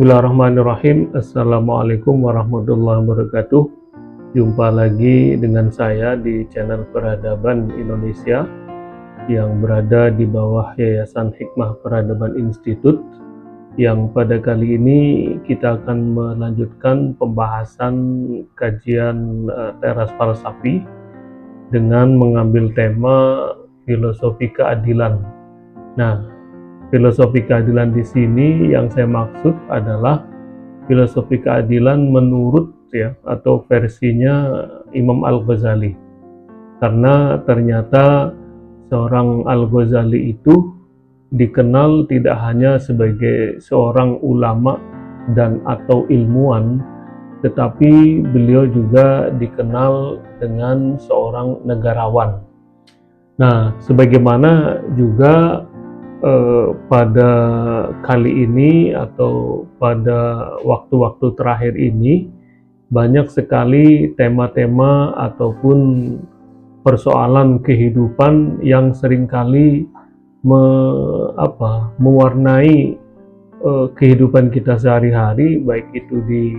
Bismillahirrahmanirrahim. Assalamualaikum warahmatullahi wabarakatuh. Jumpa lagi dengan saya di channel Peradaban Indonesia yang berada di bawah Yayasan Hikmah Peradaban Institute, yang pada kali ini kita akan melanjutkan pembahasan kajian teras falsafi dengan mengambil tema filosofi keadilan. Nah, filosofi keadilan di sini yang saya maksud adalah filosofi keadilan menurut atau versinya Imam Al-Ghazali. Karena ternyata seorang Al-Ghazali itu dikenal tidak hanya sebagai seorang ulama dan atau ilmuwan, tetapi beliau juga dikenal dengan seorang negarawan. Nah, sebagaimana juga pada kali ini atau pada waktu-waktu terakhir ini banyak sekali tema-tema ataupun persoalan kehidupan yang seringkali mewarnai kehidupan kita sehari-hari, baik itu di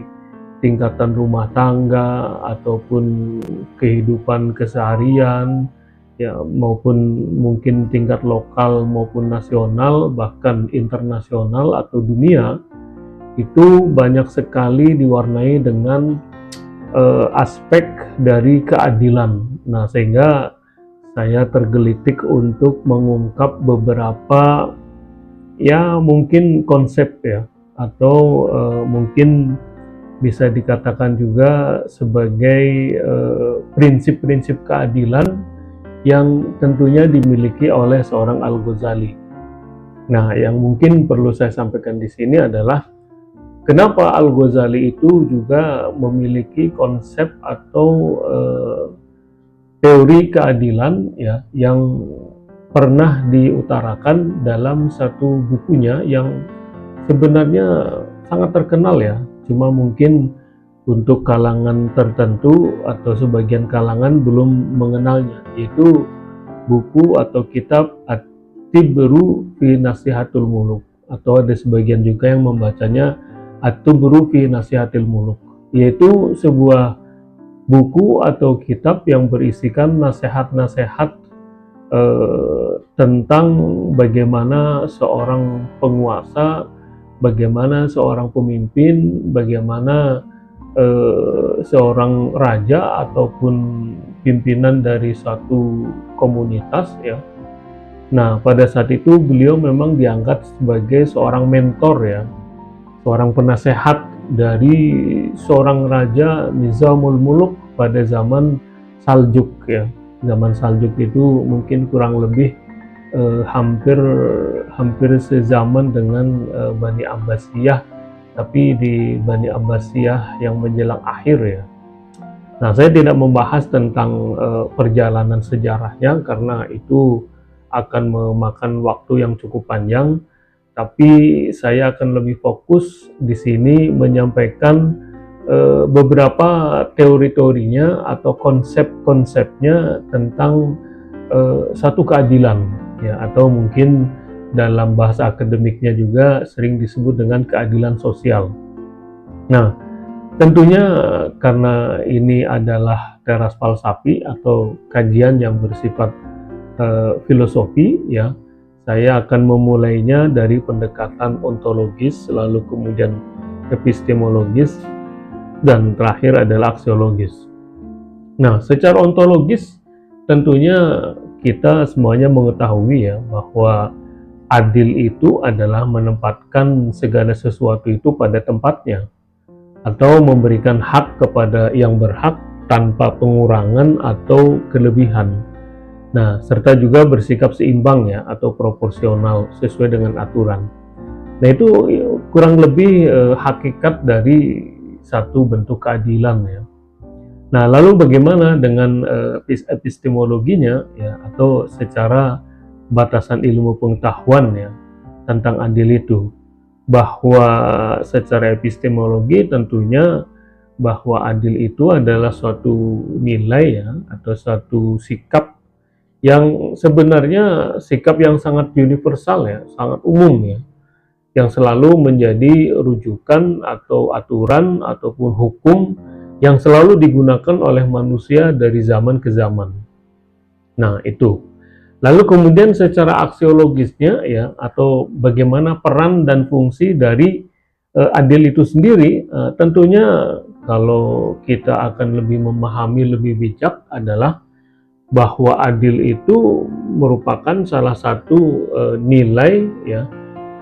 tingkatan rumah tangga ataupun kehidupan keseharian, maupun mungkin tingkat lokal maupun nasional, bahkan internasional atau dunia, itu banyak sekali diwarnai dengan aspek dari keadilan. Nah, sehingga saya tergelitik untuk mengungkap beberapa mungkin konsep atau mungkin bisa dikatakan juga sebagai prinsip-prinsip keadilan yang tentunya dimiliki oleh seorang Al-Ghazali. Nah, yang mungkin perlu saya sampaikan di sini adalah kenapa Al-Ghazali itu juga memiliki konsep atau teori keadilan yang pernah diutarakan dalam satu bukunya yang sebenarnya sangat terkenal cuma mungkin untuk kalangan tertentu atau sebagian kalangan belum mengenalnya, yaitu buku atau kitab At-Tibru fi Nasihatul Muluk, atau ada sebagian juga yang membacanya At-Tibru fi Nasihatil Muluk, yaitu sebuah buku atau kitab yang berisikan nasihat-nasihat tentang bagaimana seorang penguasa, bagaimana seorang pemimpin, bagaimana seorang raja ataupun pimpinan dari suatu komunitas Nah, pada saat itu beliau memang diangkat sebagai seorang mentor seorang penasehat dari seorang raja Nizamul Muluk pada zaman Saljuk Zaman Saljuk itu mungkin kurang lebih hampir sezaman dengan Bani Abbasiyah, tapi di Bani Abbasiyah yang menjelang akhir Nah, saya tidak membahas tentang perjalanan sejarahnya karena itu akan memakan waktu yang cukup panjang, tapi saya akan lebih fokus di sini menyampaikan beberapa teori-teorinya atau konsep-konsepnya tentang satu keadilan atau mungkin dalam bahasa akademiknya juga sering disebut dengan keadilan sosial. Nah, tentunya karena ini adalah teras falsafi atau kajian yang bersifat filosofi saya akan memulainya dari pendekatan ontologis, lalu kemudian epistemologis, dan terakhir adalah aksiologis. Nah, secara ontologis tentunya kita semuanya mengetahui bahwa adil itu adalah menempatkan segala sesuatu itu pada tempatnya atau memberikan hak kepada yang berhak tanpa pengurangan atau kelebihan. Nah, serta juga bersikap seimbang atau proporsional sesuai dengan aturan. Nah, itu kurang lebih hakikat dari satu bentuk keadilan Nah, lalu bagaimana dengan epistemologinya atau secara batasan ilmu pengetahuan tentang adil itu? Bahwa secara epistemologi tentunya bahwa adil itu adalah suatu nilai atau suatu sikap yang sebenarnya sikap yang sangat universal sangat umum yang selalu menjadi rujukan atau aturan ataupun hukum yang selalu digunakan oleh manusia dari zaman ke zaman. Nah, itu. Lalu kemudian secara aksiologisnya ya, atau bagaimana peran dan fungsi dari adil itu sendiri, tentunya kalau kita akan lebih memahami lebih bijak adalah bahwa adil itu merupakan salah satu nilai ya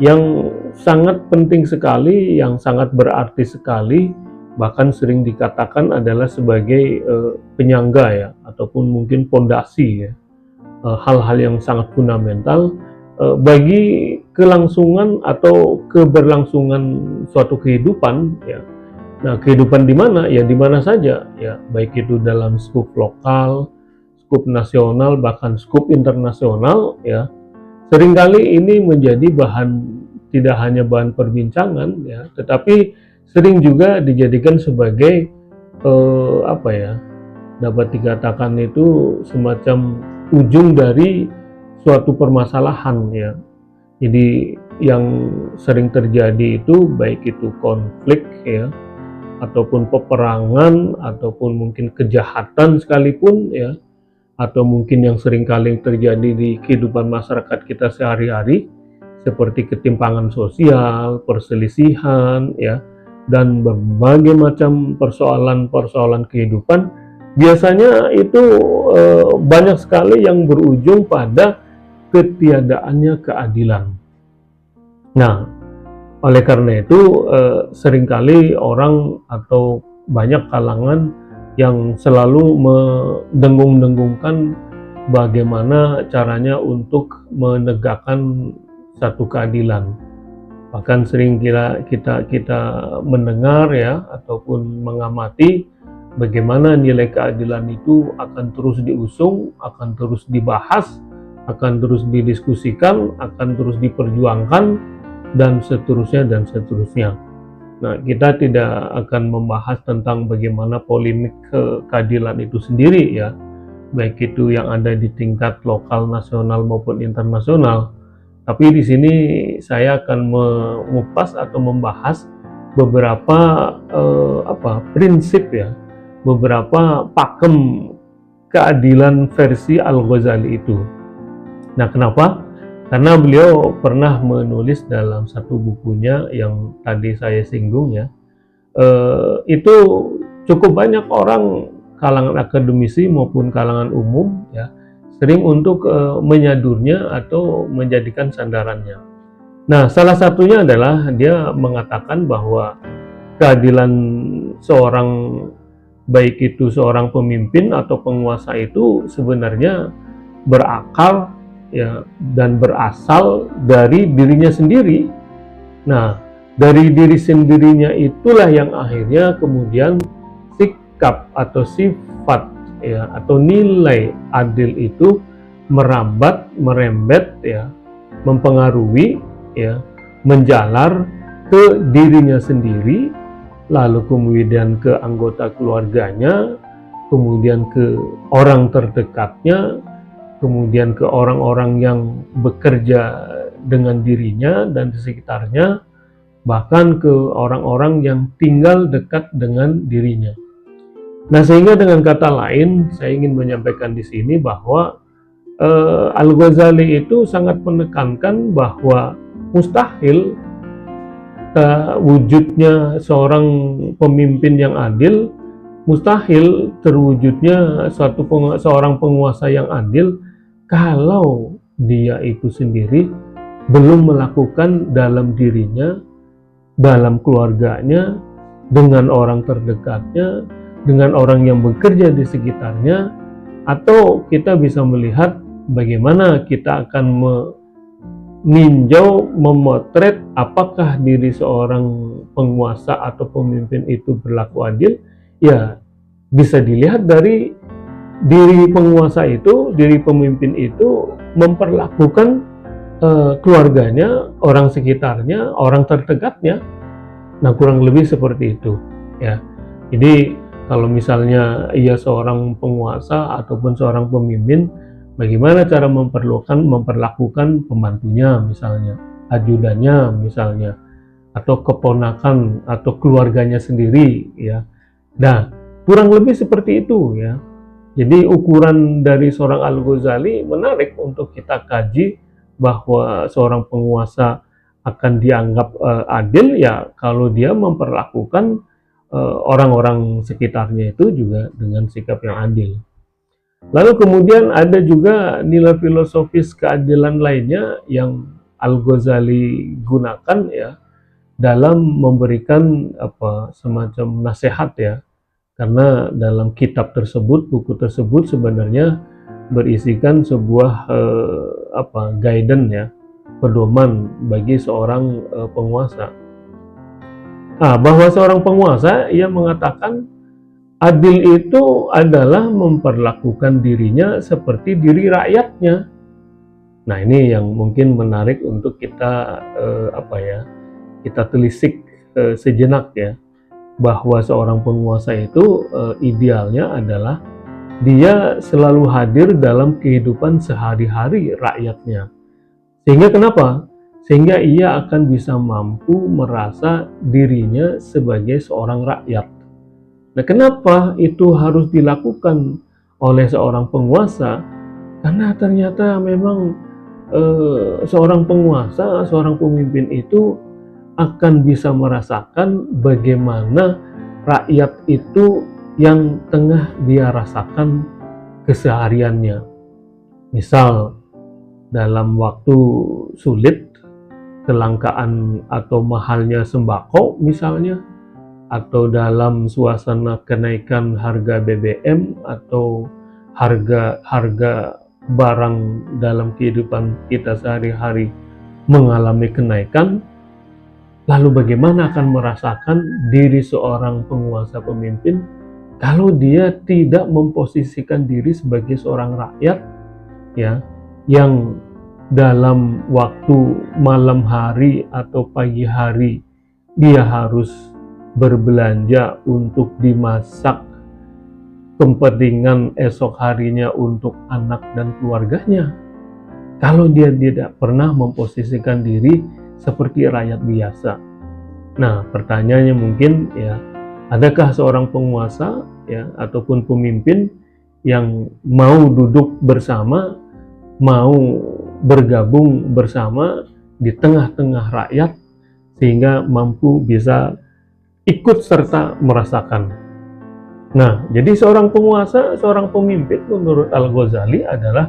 yang sangat penting sekali, yang sangat berarti sekali, bahkan sering dikatakan adalah sebagai penyangga ya, ataupun mungkin pondasi ya, hal-hal yang sangat fundamental bagi kelangsungan atau keberlangsungan suatu kehidupan ya. Nah, kehidupan di mana? Ya di mana saja ya, baik itu dalam skup lokal, skup nasional, bahkan skup internasional ya. Seringkali ini menjadi bahan, tidak hanya bahan perbincangan ya, tetapi sering juga dijadikan sebagai apa ya, dapat dikatakan itu semacam ujung dari suatu permasalahan ya. Jadi yang sering terjadi itu baik itu konflik ya, ataupun peperangan, ataupun mungkin kejahatan sekalipun ya, atau mungkin yang sering kali terjadi di kehidupan masyarakat kita sehari-hari seperti ketimpangan sosial, perselisihan ya, dan berbagai macam persoalan-persoalan kehidupan, biasanya itu banyak sekali yang berujung pada ketiadaannya keadilan. Nah, oleh karena itu seringkali orang atau banyak kalangan yang selalu mendengung-dengungkan bagaimana caranya untuk menegakkan satu keadilan. Bahkan sering kita mendengar ya, ataupun mengamati bagaimana nilai keadilan itu akan terus diusung, akan terus dibahas, akan terus didiskusikan, akan terus diperjuangkan, dan seterusnya dan seterusnya. Nah, kita tidak akan membahas tentang bagaimana polemik keadilan itu sendiri ya, baik itu yang ada di tingkat lokal, nasional maupun internasional. Tapi di sini saya akan mengupas atau membahas beberapa prinsip ya, beberapa pakem keadilan versi Al-Ghazali itu. Nah, kenapa? Karena beliau pernah menulis dalam satu bukunya yang tadi saya singgung ya, itu cukup banyak orang kalangan akademisi maupun kalangan umum ya sering untuk menyadurnya atau menjadikan sandarannya. Nah, salah satunya adalah dia mengatakan bahwa keadilan seorang, baik itu seorang pemimpin atau penguasa, itu sebenarnya berakar ya dan berasal dari dirinya sendiri. Nah, dari diri sendirinya itulah yang akhirnya kemudian sikap atau sifat ya atau nilai adil itu merembet ya, mempengaruhi ya, menjalar ke dirinya sendiri, lalu kemudian ke anggota keluarganya, kemudian ke orang terdekatnya, kemudian ke orang-orang yang bekerja dengan dirinya dan di sekitarnya, bahkan ke orang-orang yang tinggal dekat dengan dirinya. Nah, sehingga dengan kata lain, saya ingin menyampaikan di sini bahwa Al-Ghazali itu sangat menekankan bahwa mustahil wujudnya seorang pemimpin yang adil, mustahil terwujudnya seorang penguasa yang adil kalau dia itu sendiri belum melakukan dalam dirinya, dalam keluarganya, dengan orang terdekatnya, dengan orang yang bekerja di sekitarnya, atau kita bisa melihat bagaimana kita akan meninjau, memotret apakah diri seorang penguasa atau pemimpin itu berlaku adil. Ya, bisa dilihat dari diri penguasa itu, diri pemimpin itu memperlakukan keluarganya, orang sekitarnya, orang terdekatnya. Nah, kurang lebih seperti itu ya. Jadi kalau misalnya ia seorang penguasa ataupun seorang pemimpin, bagaimana cara memperlakukan pembantunya misalnya, ajudannya misalnya, atau keponakan atau keluarganya sendiri ya. Nah, kurang lebih seperti itu ya. Jadi ukuran dari seorang Al-Ghazali menarik untuk kita kaji, bahwa seorang penguasa akan dianggap adil ya kalau dia memperlakukan orang-orang sekitarnya itu juga dengan sikap yang adil. Lalu kemudian ada juga nilai filosofis keadilan lainnya yang Al-Ghazali gunakan ya dalam memberikan semacam nasihat ya. Karena dalam kitab tersebut, buku tersebut sebenarnya berisikan sebuah guidance ya, pedoman bagi seorang penguasa. Bahwa seorang penguasa, ia mengatakan adil itu adalah memperlakukan dirinya seperti diri rakyatnya. Nah, ini yang mungkin menarik untuk kita kita telisik sejenak ya, bahwa seorang penguasa itu idealnya adalah dia selalu hadir dalam kehidupan sehari-hari rakyatnya. Sehingga kenapa? Sehingga ia akan bisa mampu merasa dirinya sebagai seorang rakyat. Nah, kenapa itu harus dilakukan oleh seorang penguasa? Karena ternyata memang seorang penguasa, seorang pemimpin itu akan bisa merasakan bagaimana rakyat itu yang tengah dia rasakan kesehariannya. Misal dalam waktu sulit, kelangkaan atau mahalnya sembako misalnya, atau dalam suasana kenaikan harga BBM atau harga barang dalam kehidupan kita sehari-hari mengalami kenaikan. Lalu bagaimana akan merasakan diri seorang penguasa pemimpin kalau dia tidak memposisikan diri sebagai seorang rakyat ya, yang dalam waktu malam hari atau pagi hari dia harus berbelanja untuk dimasak kepentingan esok harinya untuk anak dan keluarganya. Kalau dia tidak pernah memposisikan diri seperti rakyat biasa. Nah, pertanyaannya mungkin ya, adakah seorang penguasa ya ataupun pemimpin yang mau duduk bersama, mau bergabung bersama di tengah-tengah rakyat sehingga mampu bisa ikut serta merasakan. Nah, jadi seorang penguasa, seorang pemimpin menurut Al-Ghazali adalah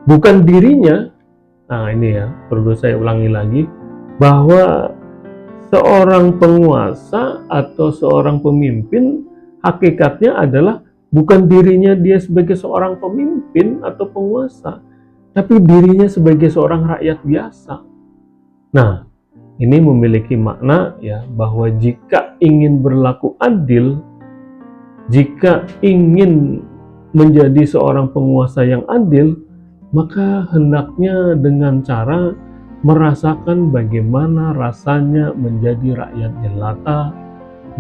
bukan dirinya. Nah, ini ya, perlu saya ulangi lagi, bahwa seorang penguasa atau seorang pemimpin hakikatnya adalah bukan dirinya dia sebagai seorang pemimpin atau penguasa, tapi dirinya sebagai seorang rakyat biasa. Nah, ini memiliki makna ya, bahwa jika ingin berlaku adil, jika ingin menjadi seorang penguasa yang adil, maka hendaknya dengan cara merasakan bagaimana rasanya menjadi rakyat jelata,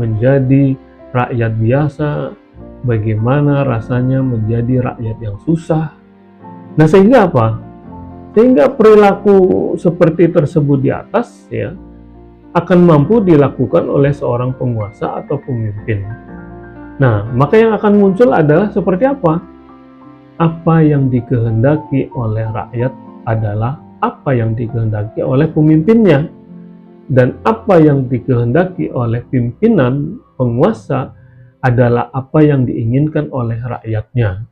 menjadi rakyat biasa, bagaimana rasanya menjadi rakyat yang susah. Nah, sehingga apa? Sehingga perilaku seperti tersebut di atas ya akan mampu dilakukan oleh seorang penguasa atau pemimpin. Nah, maka yang akan muncul adalah seperti apa? Apa yang dikehendaki oleh rakyat adalah apa yang dikehendaki oleh pemimpinnya, dan apa yang dikehendaki oleh pimpinan penguasa adalah apa yang diinginkan oleh rakyatnya.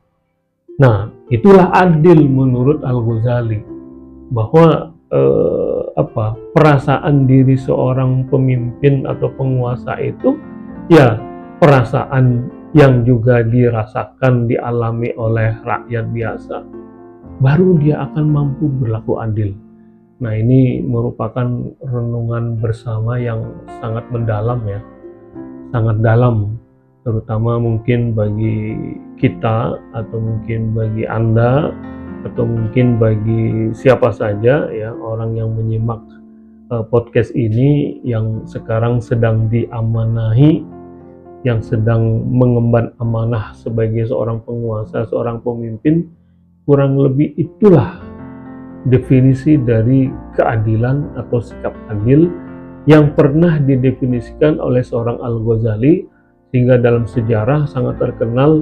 Nah, itulah adil menurut Al-Ghazali, bahwa perasaan diri seorang pemimpin atau penguasa itu ya perasaan yang juga dirasakan, dialami oleh rakyat biasa, baru dia akan mampu berlaku adil. Nah, ini merupakan renungan bersama yang sangat mendalam ya, sangat dalam, terutama mungkin bagi kita, atau mungkin bagi Anda, atau mungkin bagi siapa saja ya, orang yang menyimak podcast ini, yang sekarang sedang diamanahi, yang sedang mengemban amanah sebagai seorang penguasa, seorang pemimpin. Kurang lebih itulah definisi dari keadilan atau sikap adil yang pernah didefinisikan oleh seorang Al-Ghazali, sehingga dalam sejarah sangat terkenal.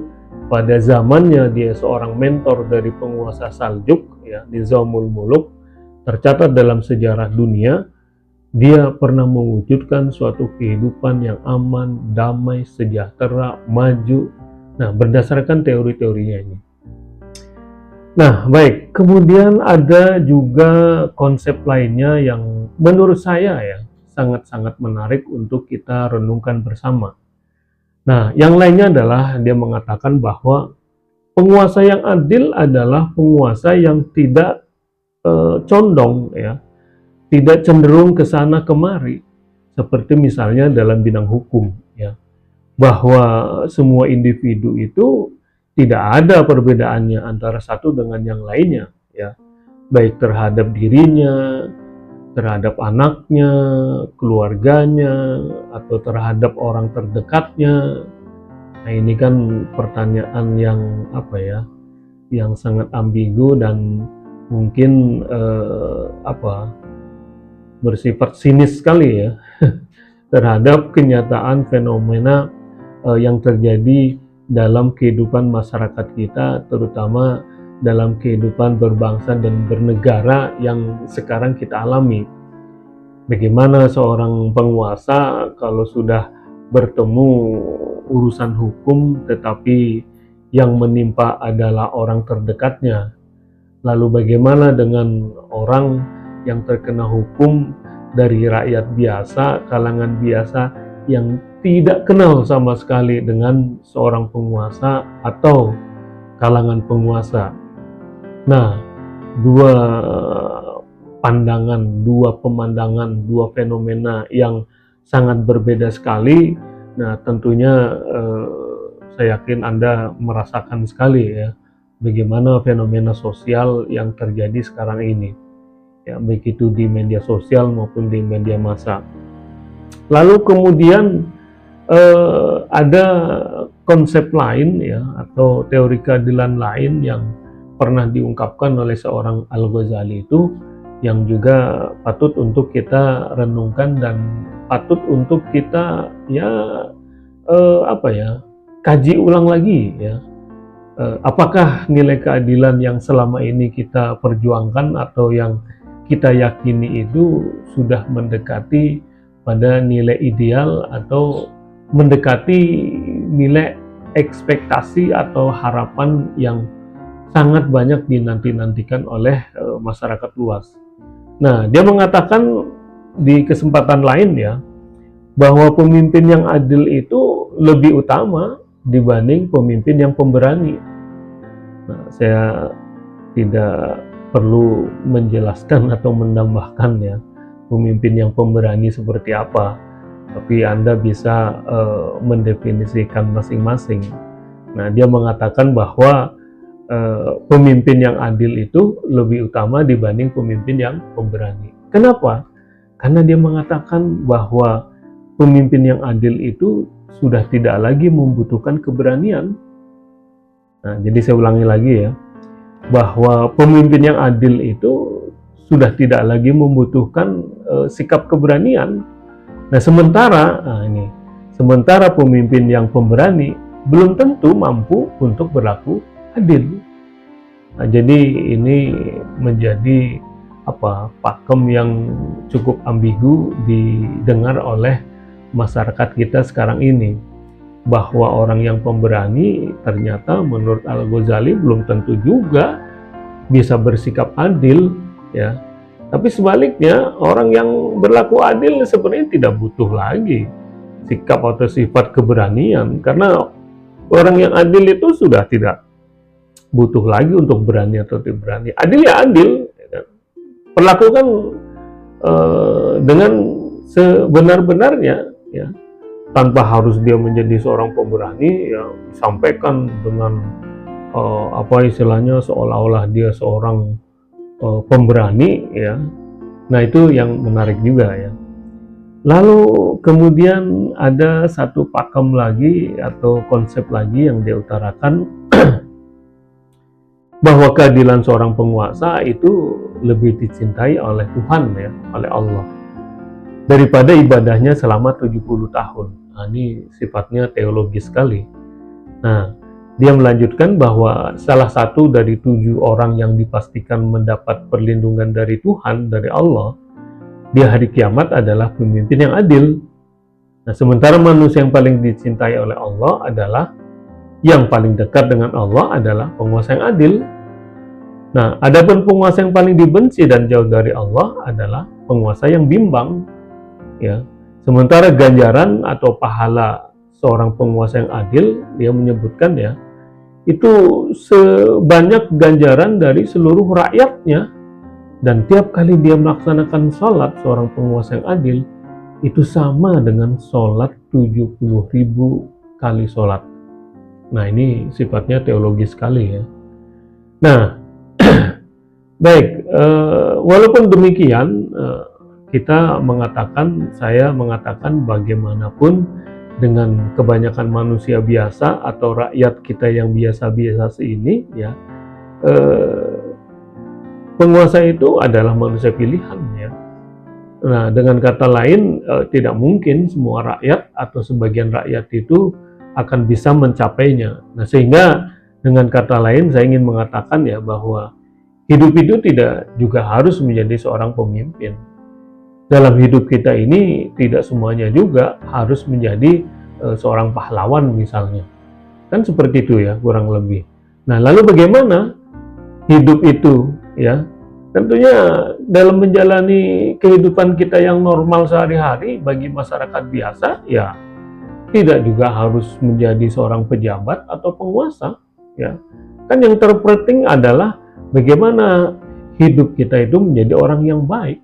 Pada zamannya dia seorang mentor dari penguasa Saljuk ya, Nizamul Muluk. Tercatat dalam sejarah dunia, dia pernah mewujudkan suatu kehidupan yang aman, damai, sejahtera, maju. Nah, berdasarkan teori-teorinya ini. Nah, baik. Kemudian ada juga konsep lainnya yang menurut saya ya sangat-sangat menarik untuk kita renungkan bersama. Nah, yang lainnya adalah dia mengatakan bahwa penguasa yang adil adalah penguasa yang tidak condong ya, tidak cenderung ke sana kemari, seperti misalnya dalam bidang hukum ya, bahwa semua individu itu tidak ada perbedaannya antara satu dengan yang lainnya ya, baik terhadap dirinya, terhadap anaknya, keluarganya, atau terhadap orang terdekatnya. Nah, ini kan pertanyaan yang apa ya, yang sangat ambigu dan mungkin bersifat sinis sekali ya terhadap kenyataan fenomena yang terjadi dalam kehidupan masyarakat kita, terutama dalam kehidupan berbangsa dan bernegara yang sekarang kita alami. Bagaimana seorang penguasa kalau sudah bertemu urusan hukum tetapi yang menimpa adalah orang terdekatnya. Lalu bagaimana dengan orang yang terkena hukum dari rakyat biasa, kalangan biasa yang tidak kenal sama sekali dengan seorang penguasa atau kalangan penguasa. Nah, dua pandangan, dua pemandangan, dua fenomena yang sangat berbeda sekali. Nah, tentunya saya yakin Anda merasakan sekali ya bagaimana fenomena sosial yang terjadi sekarang ini. Ya, baik itu di media sosial maupun di media massa. Lalu kemudian ada konsep lain ya, atau teori keadilan lain yang pernah diungkapkan oleh seorang Al-Ghazali itu, yang juga patut untuk kita renungkan dan patut untuk kita ya kaji ulang lagi ya. Apakah nilai keadilan yang selama ini kita perjuangkan atau yang kita yakini itu sudah mendekati pada nilai ideal atau mendekati nilai ekspektasi atau harapan yang sangat banyak dinanti-nantikan oleh masyarakat luas. Nah, dia mengatakan di kesempatan lain ya, bahwa pemimpin yang adil itu lebih utama dibanding pemimpin yang pemberani. Nah, saya tidak perlu menjelaskan atau menambahkan ya pemimpin yang pemberani seperti apa, tapi Anda bisa mendefinisikan masing-masing. Nah, dia mengatakan bahwa pemimpin yang adil itu lebih utama dibanding pemimpin yang pemberani. Kenapa? Karena dia mengatakan bahwa pemimpin yang adil itu sudah tidak lagi membutuhkan keberanian. Nah, jadi saya ulangi lagi ya, bahwa pemimpin yang adil itu sudah tidak lagi membutuhkan sikap keberanian. Nah, sementara pemimpin yang pemberani belum tentu mampu untuk berlaku adil. Nah, jadi ini menjadi pakem yang cukup ambigu didengar oleh masyarakat kita sekarang ini, bahwa orang yang pemberani ternyata menurut Al-Ghazali belum tentu juga bisa bersikap adil ya. Tapi sebaliknya, orang yang berlaku adil sebenarnya tidak butuh lagi sikap atau sifat keberanian, karena orang yang adil itu sudah tidak butuh lagi untuk berani atau tidak berani. Adil ya adil, perlakukan dengan sebenar-benarnya ya, tanpa harus dia menjadi seorang pemberani ya, sampaikan dengan istilahnya seolah-olah dia seorang pemberani ya. Nah, itu yang menarik juga ya. Lalu kemudian ada satu pakem lagi atau konsep lagi yang dia utarakan bahwa keadilan seorang penguasa itu lebih dicintai oleh Tuhan ya, oleh Allah, daripada ibadahnya selama 70 tahun. Nah, ini sifatnya teologis sekali. Nah, dia melanjutkan bahwa salah satu dari 7 orang yang dipastikan mendapat perlindungan dari Tuhan, dari Allah, di hari kiamat adalah pemimpin yang adil. Nah, sementara manusia yang paling dicintai oleh Allah adalah yang paling dekat dengan Allah adalah penguasa yang adil. Nah, adapun penguasa yang paling dibenci dan jauh dari Allah adalah penguasa yang bimbang. Ya, sementara ganjaran atau pahala seorang penguasa yang adil, dia menyebutkan ya, itu sebanyak ganjaran dari seluruh rakyatnya. Dan tiap kali dia melaksanakan sholat seorang penguasa yang adil, itu sama dengan sholat 70.000 kali sholat. Nah, ini sifatnya teologis sekali ya. Nah, baik, walaupun demikian, saya mengatakan bagaimanapun dengan kebanyakan manusia biasa atau rakyat kita yang biasa-biasa ini ya, penguasa itu adalah manusia pilihan ya. Nah, dengan kata lain, tidak mungkin semua rakyat atau sebagian rakyat itu akan bisa mencapainya. Nah, sehingga dengan kata lain saya ingin mengatakan ya bahwa hidup itu tidak juga harus menjadi seorang pemimpin. Dalam hidup kita ini tidak semuanya juga harus menjadi seorang pahlawan misalnya. Kan seperti itu ya kurang lebih. Nah, lalu bagaimana hidup itu ya? Tentunya dalam menjalani kehidupan kita yang normal sehari-hari bagi masyarakat biasa ya tidak juga harus menjadi seorang pejabat atau penguasa ya. Kan yang terpenting adalah bagaimana hidup kita itu menjadi orang yang baik.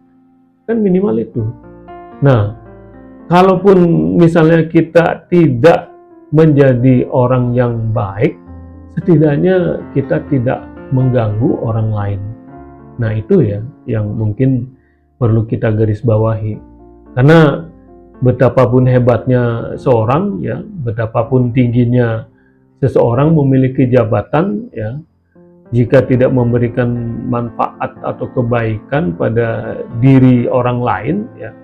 Kan minimal itu. Nah, kalaupun misalnya kita tidak menjadi orang yang baik, setidaknya kita tidak mengganggu orang lain. Nah, itu ya yang mungkin perlu kita garis bawahi. Karena betapapun hebatnya seorang ya, betapapun tingginya seseorang memiliki jabatan ya, jika tidak memberikan manfaat atau kebaikan pada diri orang lain ya,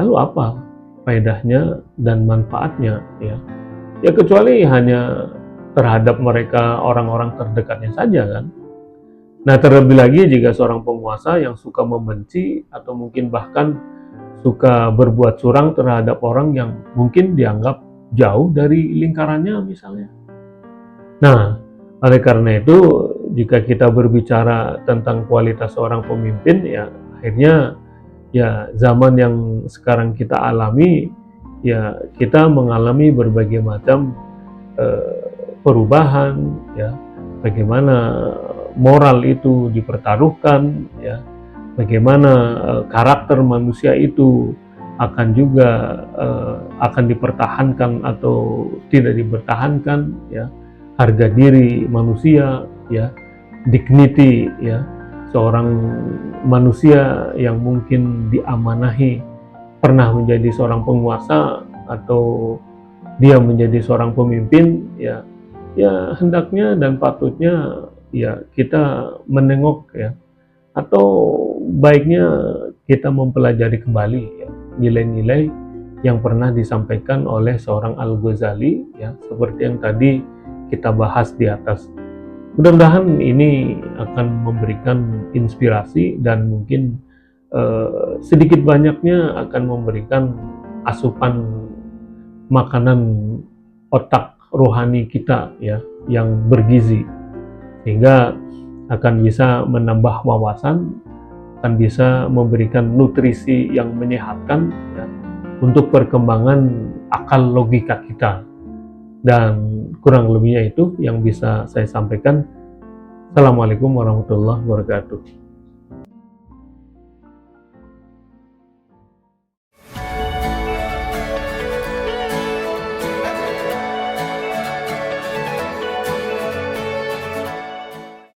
lalu apa faedahnya dan manfaatnya ya? Ya kecuali hanya terhadap mereka orang-orang terdekatnya saja kan. Nah, terlebih lagi jika seorang penguasa yang suka membenci atau mungkin bahkan suka berbuat curang terhadap orang yang mungkin dianggap jauh dari lingkarannya misalnya. Nah, oleh karena itu jika kita berbicara tentang kualitas seorang pemimpin ya akhirnya ya zaman yang sekarang kita alami ya kita mengalami berbagai macam perubahan ya, bagaimana moral itu dipertaruhkan ya, bagaimana karakter manusia itu akan juga akan dipertahankan atau tidak dipertahankan ya, harga diri manusia ya, dignity ya, seorang manusia yang mungkin diamanahi pernah menjadi seorang penguasa atau dia menjadi seorang pemimpin ya, ya hendaknya dan patutnya ya kita menengok ya, atau baiknya kita mempelajari kembali ya, nilai-nilai yang pernah disampaikan oleh seorang Al-Ghazali ya, seperti yang tadi kita bahas di atas. Mudah-mudahan ini akan memberikan inspirasi dan mungkin sedikit banyaknya akan memberikan asupan makanan otak rohani kita ya, yang bergizi, sehingga akan bisa menambah wawasan, akan bisa memberikan nutrisi yang menyehatkan ya, untuk perkembangan akal logika kita. Dan kurang lebihnya itu yang bisa saya sampaikan. Assalamualaikum warahmatullahi wabarakatuh.